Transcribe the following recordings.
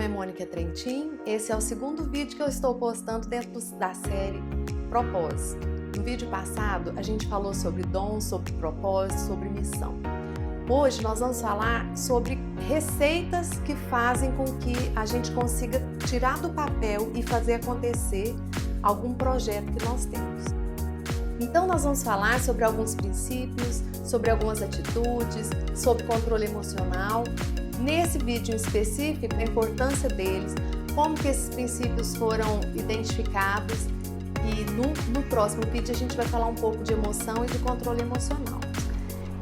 é Mônica Trentin, esse é o segundo vídeo que eu estou postando dentro da série Propósito. No vídeo passado a gente falou sobre dons, sobre propósito, sobre missão. Hoje nós vamos falar sobre receitas que fazem com que a gente consiga tirar do papel e fazer acontecer algum projeto que nós temos. Então nós vamos falar sobre alguns princípios, sobre algumas atitudes, sobre controle emocional. Nesse vídeo em específico, a importância deles, como que esses princípios foram identificados, e no próximo vídeo a gente vai falar um pouco de emoção e de controle emocional.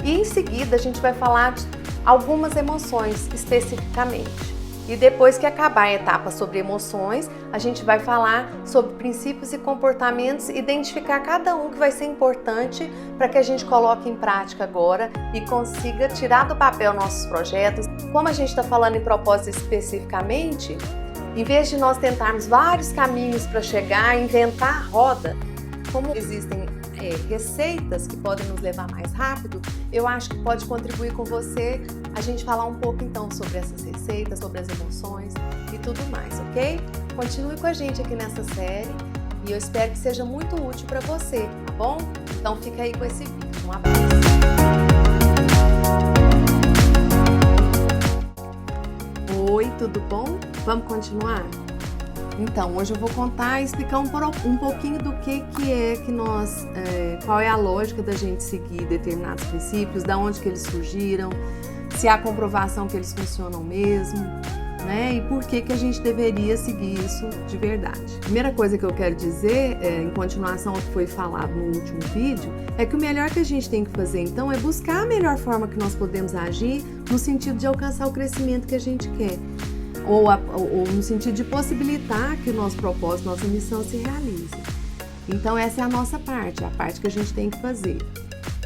E em seguida a gente vai falar de algumas emoções especificamente. E depois que acabar a etapa sobre emoções, a gente vai falar sobre princípios e comportamentos, identificar cada um que vai ser importante para que a gente coloque em prática agora e consiga tirar do papel nossos projetos. Como a gente está falando em propósito especificamente, em vez de nós tentarmos vários caminhos para chegar, inventar a roda, como existem receitas que podem nos levar mais rápido, eu acho que pode contribuir com você a gente falar um pouco então sobre essas receitas, sobre as emoções e tudo mais, ok? Continue com a gente aqui nessa série e eu espero que seja muito útil para você, tá bom? Então fica aí com esse vídeo. Um abraço! Oi, tudo bom? Vamos continuar? Então, hoje eu vou contar e explicar um pouquinho do que é que nós, qual é a lógica da gente seguir determinados princípios, da onde que eles surgiram, se há comprovação que eles funcionam mesmo, né? E por que a gente deveria seguir isso de verdade. Primeira coisa que eu quero dizer, em continuação ao que foi falado no último vídeo, é que o melhor que a gente tem que fazer então é buscar a melhor forma que nós podemos agir no sentido de alcançar o crescimento que a gente quer. Ou no sentido de possibilitar que o nosso propósito, nossa missão se realize. Então essa é a nossa parte, a parte que a gente tem que fazer.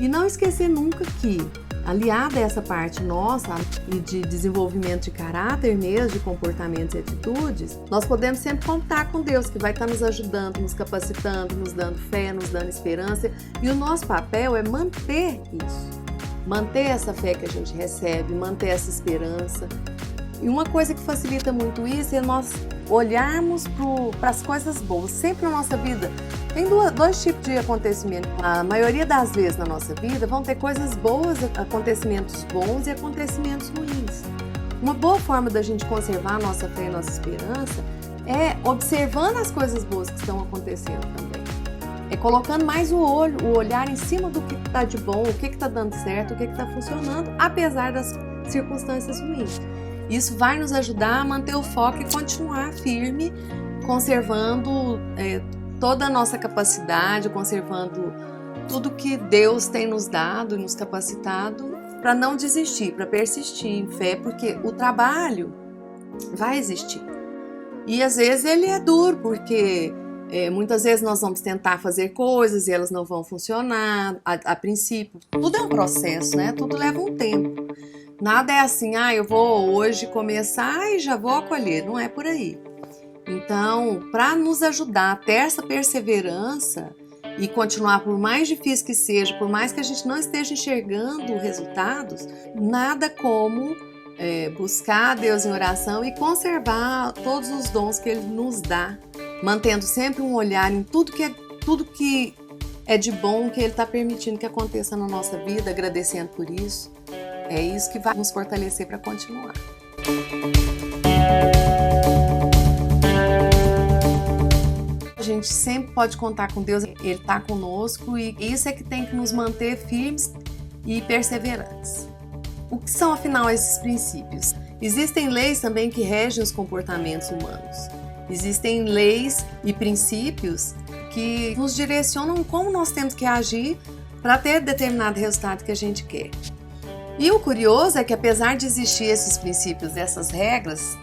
E não esquecer nunca que, aliada a essa parte nossa e de desenvolvimento de caráter mesmo, de comportamentos e atitudes, nós podemos sempre contar com Deus, que vai estar nos ajudando, nos capacitando, nos dando fé, nos dando esperança. E o nosso papel é manter isso, manter essa fé que a gente recebe, manter essa esperança. E uma coisa que facilita muito isso é nós olharmos para as coisas boas. Sempre na nossa vida tem dois tipos de acontecimento. A maioria das vezes na nossa vida vão ter coisas boas, acontecimentos bons e acontecimentos ruins. Uma boa forma da gente conservar a nossa fé e a nossa esperança é observando as coisas boas que estão acontecendo também. É colocando mais o olhar em cima do que está de bom, o que está dando certo, o que está funcionando, apesar das circunstâncias ruins. Isso vai nos ajudar a manter o foco e continuar firme, conservando toda a nossa capacidade, conservando tudo que Deus tem nos dado e nos capacitado para não desistir, para persistir em fé, porque o trabalho vai existir. E às vezes ele é duro, porque muitas vezes nós vamos tentar fazer coisas e elas não vão funcionar a princípio. Tudo é um processo, né? Tudo leva um tempo. Nada é assim, eu vou hoje começar e já vou colher, não é por aí. Então, para nos ajudar a ter essa perseverança e continuar, por mais difícil que seja, por mais que a gente não esteja enxergando resultados, nada como buscar a Deus em oração e conservar todos os dons que Ele nos dá, mantendo sempre um olhar em tudo que é de bom que Ele está permitindo que aconteça na nossa vida, agradecendo por isso. É isso que vai nos fortalecer para continuar. A gente sempre pode contar com Deus, Ele está conosco e isso é que tem que nos manter firmes e perseverantes. O que são, afinal, esses princípios? Existem leis também que regem os comportamentos humanos. Existem leis e princípios que nos direcionam como nós temos que agir para ter determinado resultado que a gente quer. E o curioso é que, apesar de existir esses princípios, essas regras,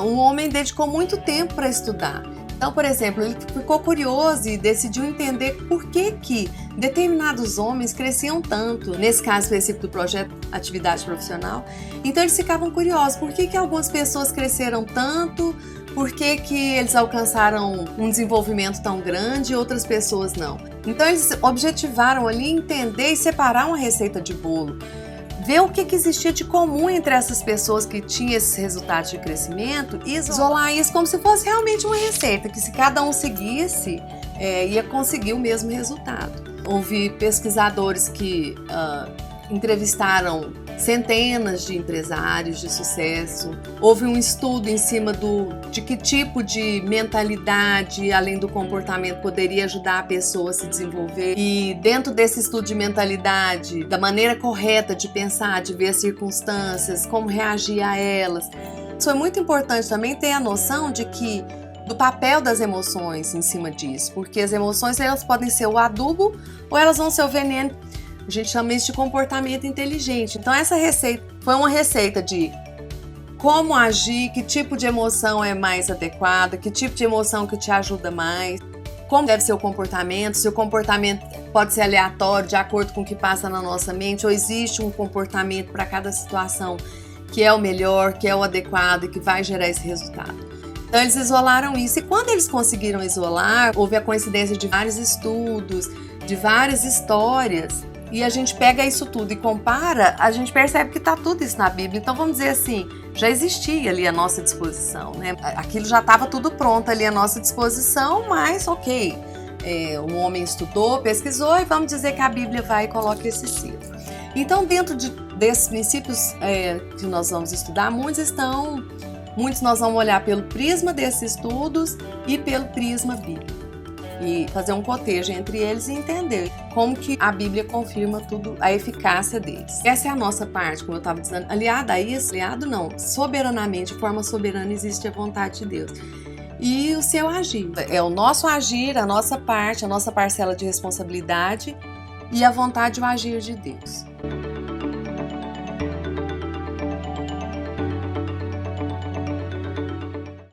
um homem dedicou muito tempo para estudar. Então, por exemplo, ele ficou curioso e decidiu entender por que determinados homens cresciam tanto, nesse caso específico do projeto Atividade Profissional. Então, eles ficavam curiosos, por que algumas pessoas cresceram tanto, por que eles alcançaram um desenvolvimento tão grande e outras pessoas não. Então, eles objetivaram ali entender e separar uma receita de bolo ver o que existia de comum entre essas pessoas que tinham esses resultados de crescimento e isolar isso como se fosse realmente uma receita, que se cada um seguisse, ia conseguir o mesmo resultado. Houve pesquisadores que entrevistaram centenas de empresários de sucesso. Houve um estudo em cima de que tipo de mentalidade, além do comportamento, poderia ajudar a pessoa a se desenvolver. E dentro desse estudo de mentalidade, da maneira correta de pensar, de ver as circunstâncias, como reagir a elas. Foi muito importante também ter a noção do papel das emoções em cima disso, porque as emoções elas podem ser o adubo ou elas vão ser o veneno. A gente chama isso de comportamento inteligente. Então essa receita foi uma receita de como agir, que tipo de emoção é mais adequada, que tipo de emoção que te ajuda mais, como deve ser o comportamento, se o comportamento pode ser aleatório, de acordo com o que passa na nossa mente, ou existe um comportamento para cada situação que é o melhor, que é o adequado e que vai gerar esse resultado. Então eles isolaram isso e quando eles conseguiram isolar, houve a coincidência de vários estudos, de várias histórias, e a gente pega isso tudo e compara, a gente percebe que está tudo isso na Bíblia. Então vamos dizer assim, já existia ali à nossa disposição, né? Aquilo já estava tudo pronto ali à nossa disposição, mas ok, um homem estudou, pesquisou e vamos dizer que a Bíblia vai e coloca esse selo. Então dentro desses princípios que nós vamos estudar, muitos nós vamos olhar pelo prisma desses estudos e pelo prisma bíblico. E fazer um cotejo entre eles e entender como que a Bíblia confirma tudo, a eficácia deles. Essa é a nossa parte, como eu estava dizendo, aliada a isso, soberanamente, de forma soberana existe a vontade de Deus. E o seu agir, é o nosso agir, a nossa parte, a nossa parcela de responsabilidade e a vontade e o agir de Deus.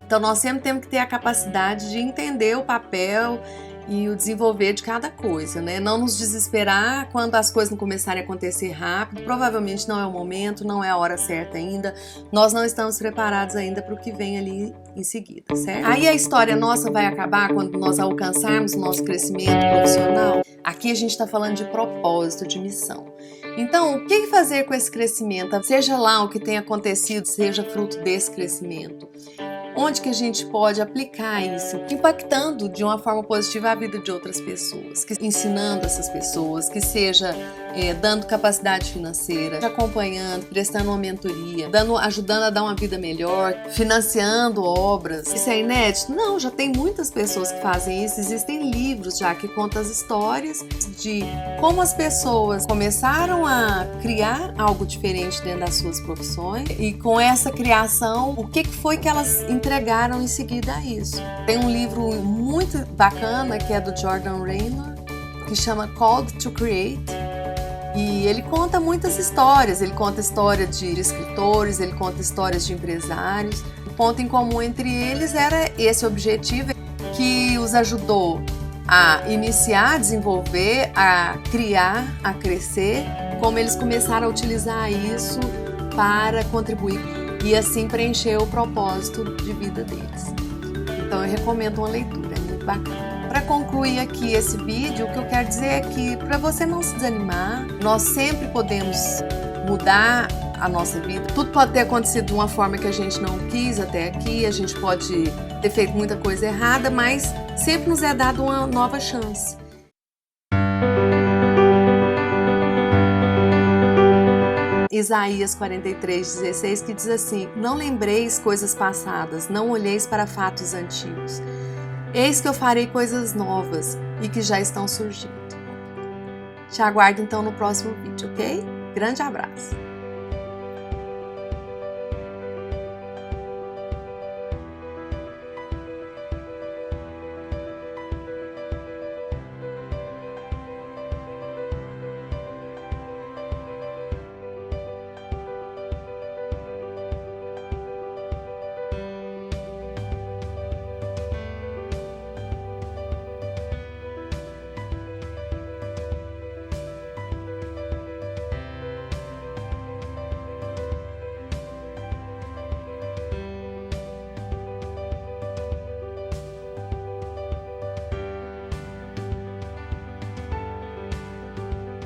Então nós sempre temos que ter a capacidade de entender o papel e o desenvolver de cada coisa, né? Não nos desesperar quando as coisas não começarem a acontecer rápido, provavelmente não é o momento, não é a hora certa ainda, nós não estamos preparados ainda para o que vem ali em seguida, certo? Aí a história nossa vai acabar quando nós alcançarmos o nosso crescimento profissional. Aqui a gente está falando de propósito, de missão. Então, o que fazer com esse crescimento? Seja lá o que tenha acontecido, seja fruto desse crescimento. Onde que a gente pode aplicar isso, impactando de uma forma positiva a vida de outras pessoas, ensinando essas pessoas, que seja dando capacidade financeira, acompanhando, prestando uma mentoria, ajudando a dar uma vida melhor, financiando obras. Isso é inédito? Não, já tem muitas pessoas que fazem isso, existem livros já que contam as histórias de como as pessoas começaram a criar algo diferente dentro das suas profissões e com essa criação, o que foi que elas entregaram em seguida a isso. Tem um livro muito bacana que é do Jordan Raynor, que chama Called to Create, e ele conta muitas histórias, ele conta história de escritores, ele conta histórias de empresários. O ponto em comum entre eles era esse objetivo que os ajudou a iniciar, a desenvolver, a criar, a crescer, como eles começaram a utilizar isso para contribuir e assim preencher o propósito de vida deles. Então eu recomendo uma leitura, é muito bacana. Para concluir aqui esse vídeo, o que eu quero dizer é que para você não se desanimar, nós sempre podemos mudar a nossa vida. Tudo pode ter acontecido de uma forma que a gente não quis até aqui, a gente pode ter feito muita coisa errada, mas sempre nos é dado uma nova chance. Isaías 43:16, que diz assim: não lembreis coisas passadas, não olheis para fatos antigos. Eis que eu farei coisas novas e que já estão surgindo. Te aguardo então no próximo vídeo, ok? Grande abraço!